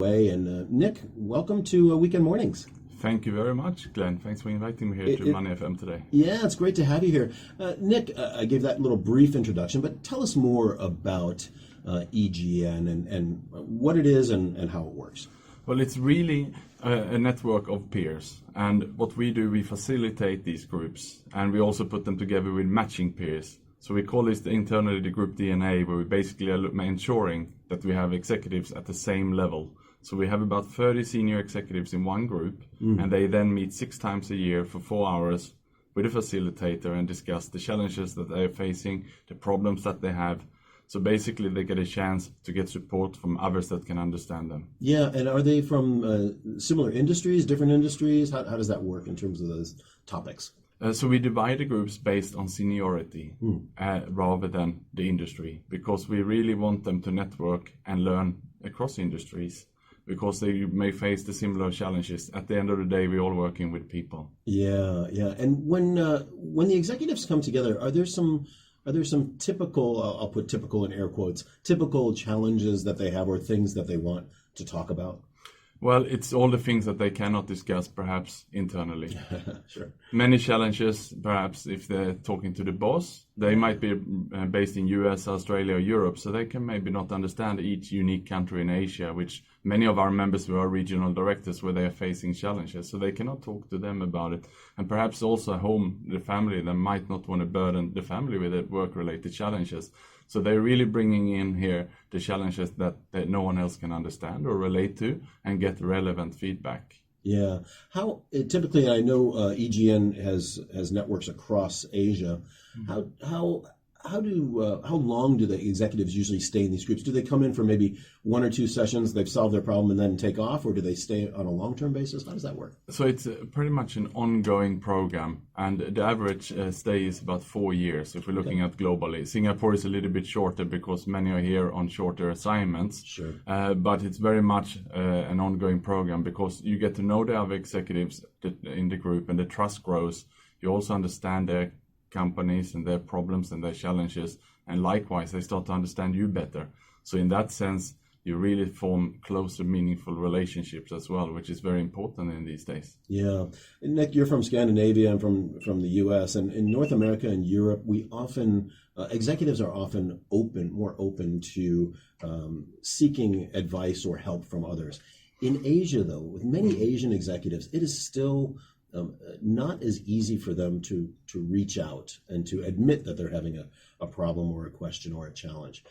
And Nick, welcome to Weekend Mornings. Thank you very much, Glenn. Thanks for inviting me here to Money FM today. Yeah, it's great to have you here. Nick, I gave that little brief introduction, but tell us more about EGN and what it is and how it works. Well, it's really a network of peers. And what we do, we facilitate these groups. And we also put them together with matching peers. So we call this internally the group DNA, where we basically are ensuring that we have executives at the same level. So we have about 30 senior executives in one group, and they then meet 6 times a year for 4 hours with a facilitator and discuss the challenges that they're facing, the problems that they have. So basically they get a chance to get support from others that can understand them. Yeah, and are they from similar industries, different industries? How does that work in terms of those topics? So we divide the groups based on seniority rather than the industry, because we really want them to network and learn across industries, because they may face the similar challenges. At the end of the day, we're all working with people. Yeah. And when the executives come together, are there some typical, I'll put typical in air quotes, typical challenges that they have or things that they want to talk about? Well, it's all the things that they cannot discuss, perhaps, internally. Sure. Many challenges, perhaps, if they're talking to the boss. They might be based in US, Australia, or Europe, so they can maybe not understand each unique country in Asia, which many of our members who are regional directors, where they are facing challenges, so they cannot talk to them about it. And perhaps also at home, the family, they might not want to burden the family with their work-related challenges. So they're really bringing in here the challenges that no one else can understand or relate to and get relevant feedback. Yeah. How typically, I know EGN has networks across Asia. How long do the executives usually stay in these groups? Do they come in for maybe 1 or 2 sessions, they've solved their problem and then take off, or do they stay on a long-term basis? How does that work? So it's pretty much an ongoing program, and the average stay is about 4 years if we're looking at globally. Singapore is a little bit shorter because many are here on shorter assignments. Sure. But it's very much an ongoing program, because you get to know the other executives in the group and the trust grows. You also understand their companies and their problems and their challenges, and likewise they start to understand you better. So in that sense, you really form closer, meaningful relationships as well, which is very important in these days. Yeah. Nick, you're from Scandinavia and from the US, and in North America and Europe, we often executives are often more open to seeking advice or help from others. In Asia, though, with many Asian executives, it is still not as easy for them to reach out and to admit that they're having a problem or a question or a challenge.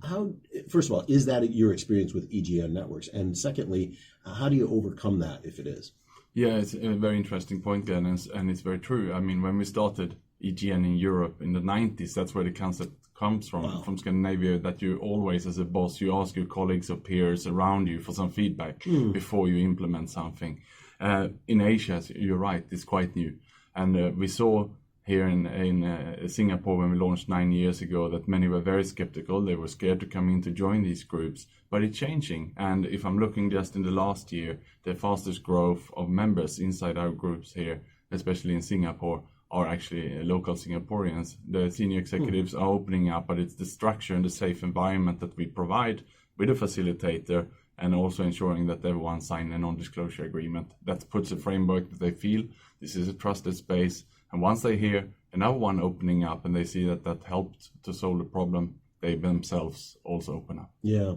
How first of all, is that your experience with EGN networks? And secondly, how do you overcome that if it is? Yeah, it's a very interesting point, Glenn, and it's very true. I mean, when we started EGN in Europe in the 90s, that's where the concept comes from Scandinavia, that you always, as a boss, you ask your colleagues or peers around you for some feedback before you implement something. In Asia, you're right, it's quite new. And we saw here in Singapore when we launched 9 years ago that many were very skeptical. They were scared to come in to join these groups, but it's changing. And if I'm looking just in the last year, the fastest growth of members inside our groups here, especially in Singapore, are actually local Singaporeans. The senior executives are opening up, but it's the structure and the safe environment that we provide with a facilitator, and also ensuring that everyone sign a non-disclosure agreement. That puts a framework that they feel this is a trusted space. And once they hear another one opening up and they see that helped to solve the problem, they themselves also open up. Yeah.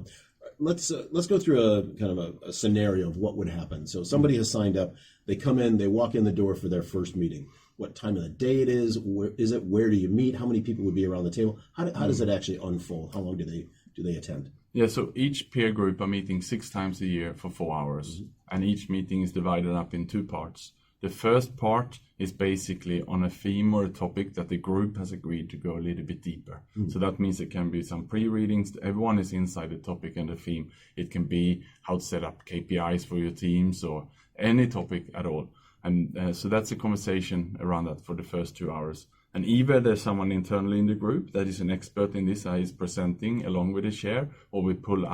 Let's go through a kind of a scenario of what would happen. So somebody has signed up, they come in, they walk in the door for their first meeting. What time of the day it is? Where is it? Where do you meet? How many people would be around the table? How does it actually unfold? How long do they attend? Yeah, so each peer group are meeting 6 times a year for 4 hours, and each meeting is divided up in 2 parts. The first part is basically on a theme or a topic that the group has agreed to go a little bit deeper. So that means it can be some pre-readings. Everyone is inside the topic and the theme. It can be how to set up KPIs for your teams or any topic at all. And so that's a conversation around that for the first 2 hours. And either there's someone internally in the group that is an expert in this, is presenting along with the chair, or we pull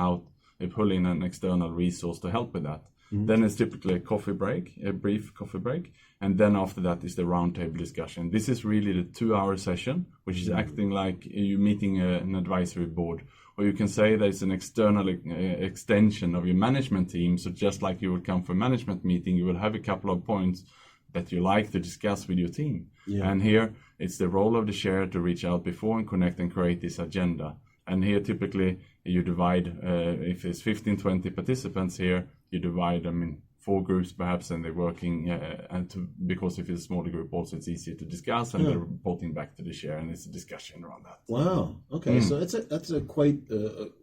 in an external resource to help with that. Then it's typically a brief coffee break. And then after that is the roundtable discussion. This is really the 2-hour session, which is acting like you're meeting an advisory board or you can say that it's an external extension of your management team. So just like you would come for a management meeting, you will have a couple of points that you like to discuss with your team. Yeah. And here it's the role of the chair to reach out before and connect and create this agenda. And here typically you divide, if there's 15, 20 participants here, you divide them in 4 groups perhaps, and they're working, because if it's a smaller group also it's easier to discuss, and they're reporting back to the chair, and it's a discussion around that. Wow. Okay. So that's a quite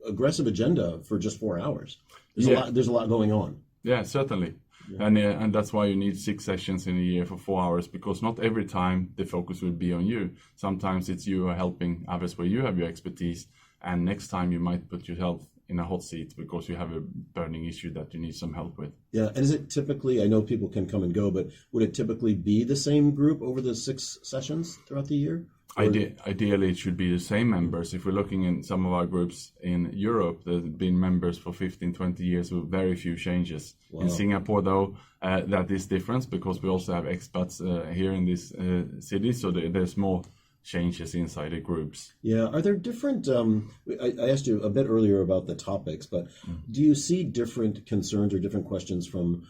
aggressive agenda for just 4 hours. There's a lot going on. Yeah, certainly. Yeah. And that's why you need 6 sessions in a year for 4 hours, because not every time the focus will be on you. Sometimes it's you are helping others where you have your expertise, and next time you might put yourself in a hot seat because you have a burning issue that you need some help with. Yeah, and is it typically, I know people can come and go, but would it typically be the same group over the 6 sessions throughout the year? Ideally, it should be the same members. If we're looking in some of our groups in Europe, there's been members for 15, 20 years with very few changes. Wow. In Singapore, though, that is different because we also have expats here in this city, so there's more changes inside the groups. Yeah, are there different, I asked you a bit earlier about the topics, but do you see different concerns or different questions from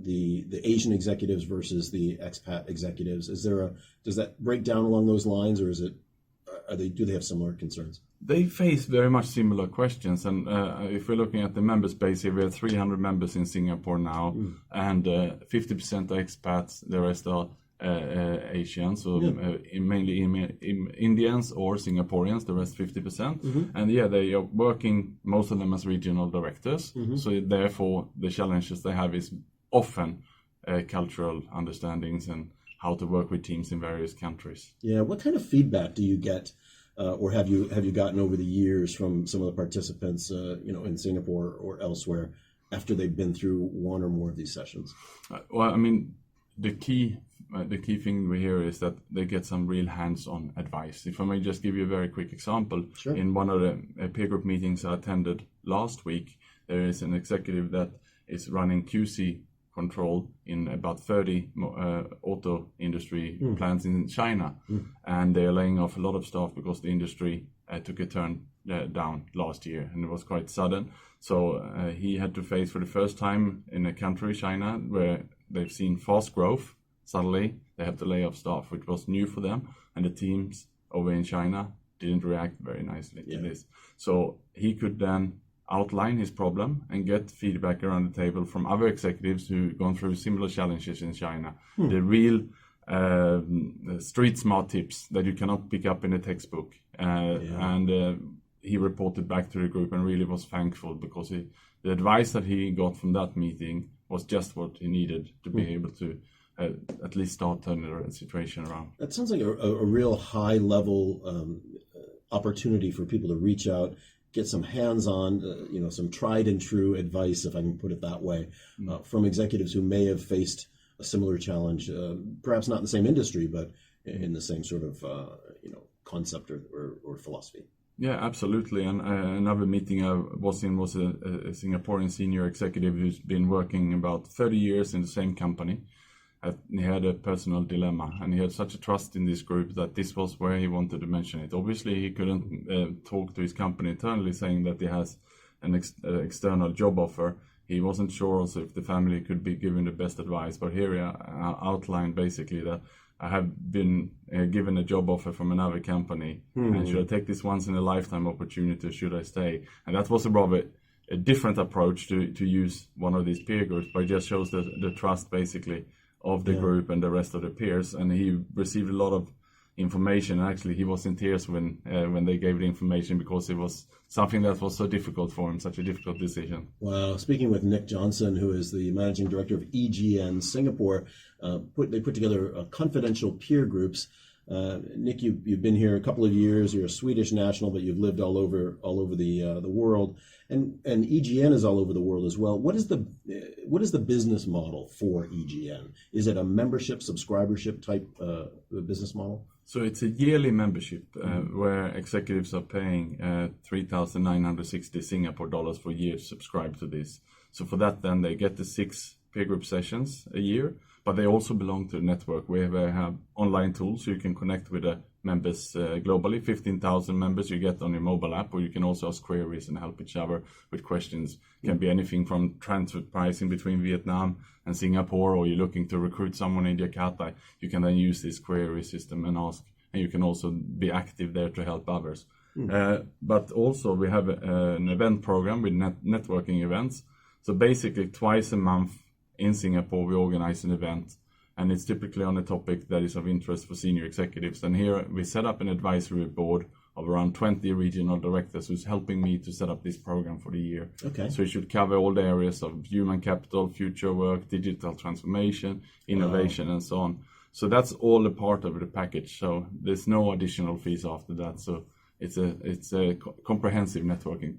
the Asian executives versus the expat executives? Does that break down along those lines, or do they have similar concerns? They face very much similar questions, and if we're looking at the member space here, we have 300 members in Singapore now, and 50% are expats, the rest are Asians, so mainly Indians or Singaporeans, the rest 50%. And they are working, most of them as regional directors, so therefore the challenges they have is often cultural understandings and how to work with teams in various countries. Yeah, what kind of feedback do you get or have you gotten over the years from some of the participants in Singapore or elsewhere after they've been through one or more of these sessions? Well, I mean, the key thing we hear is that they get some real hands-on advice. If I may just give you a very quick example. Sure. In one of the peer group meetings I attended last week, there is an executive that is running QC control in about 30 auto industry plants in China. And they are laying off a lot of staff because the industry took a turn down last year, and it was quite sudden. So he had to face for the first time in a country, China, where they've seen fast growth. Suddenly, they have to lay off staff, which was new for them, and the teams over in China didn't react very nicely to this. So he could then outline his problem and get feedback around the table from other executives who've gone through similar challenges in China. The real street smart tips that you cannot pick up in a textbook. And he reported back to the group and really was thankful because the advice that he got from that meeting was just what he needed to be able to at least start turning the situation around. That sounds like a real high-level opportunity for people to reach out, get some hands-on, some tried and true advice, if I can put it that way, from executives who may have faced a similar challenge, perhaps not in the same industry, but in the same sort of concept or philosophy. Yeah, absolutely. And another meeting I was in was a Singaporean senior executive who's been working about 30 years in the same company. He had a personal dilemma, and he had such a trust in this group that this was where he wanted to mention it. Obviously, he couldn't talk to his company internally saying that he has an external job offer. He wasn't sure also if the family could be given the best advice, but here he outlined basically that I have been given a job offer from another company, and should I take this once in a lifetime opportunity, or should I stay? And that was a different approach to use one of these peer groups, but it just shows the trust basically of the group and the rest of the peers. And he received a lot of information. Actually, he was in tears when they gave the information, because it was something that was so difficult for him, such a difficult decision. Wow. Speaking with Nick Jonsson, who is the managing director of EGN Singapore, they put together confidential peer groups. Nick, you've been here a couple of years. You're a Swedish national, but you've lived all over the world, and EGN is all over the world as well. What is the business model for EGN? Is it a membership, subscribership type business model? So it's a yearly membership where executives are paying 3,960 Singapore dollars for a year to subscribe to this. So for that, then they get the 6 peer group sessions a year, but they also belong to the network. We have online tools so you can connect with the members globally. 15,000 members you get on your mobile app, or you can also ask queries and help each other with questions. It can be anything from transfer pricing between Vietnam and Singapore, or you're looking to recruit someone in Jakarta. You can then use this query system and ask, and you can also be active there to help others. But also we have an event program with networking events. So basically twice a month in Singapore we organize an event, and it's typically on a topic that is of interest for senior executives. And here we set up an advisory board of around 20 regional directors who's helping me to set up this program for the year. Okay. So it should cover all the areas of human capital, future work, digital transformation, innovation, and so on. So that's all a part of the package. So there's no additional fees after that. So it's a comprehensive networking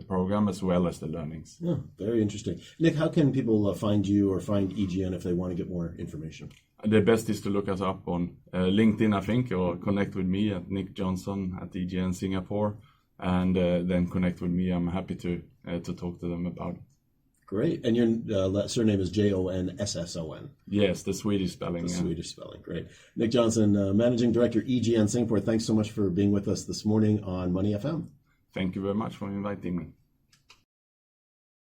program as well as the learnings. Yeah, very interesting. Nick, how can people find you or find EGN if they want to get more information? The best is to look us up on LinkedIn, I think, or connect with me at Nick Jonsson at EGN Singapore, and then connect with me. I'm happy to talk to them about it. Great. And your surname is Jonsson. Yes, the Swedish spelling. The Swedish spelling. Great. Nick Jonsson, Managing Director, EGN Singapore. Thanks so much for being with us this morning on Money FM. Thank you very much for inviting me.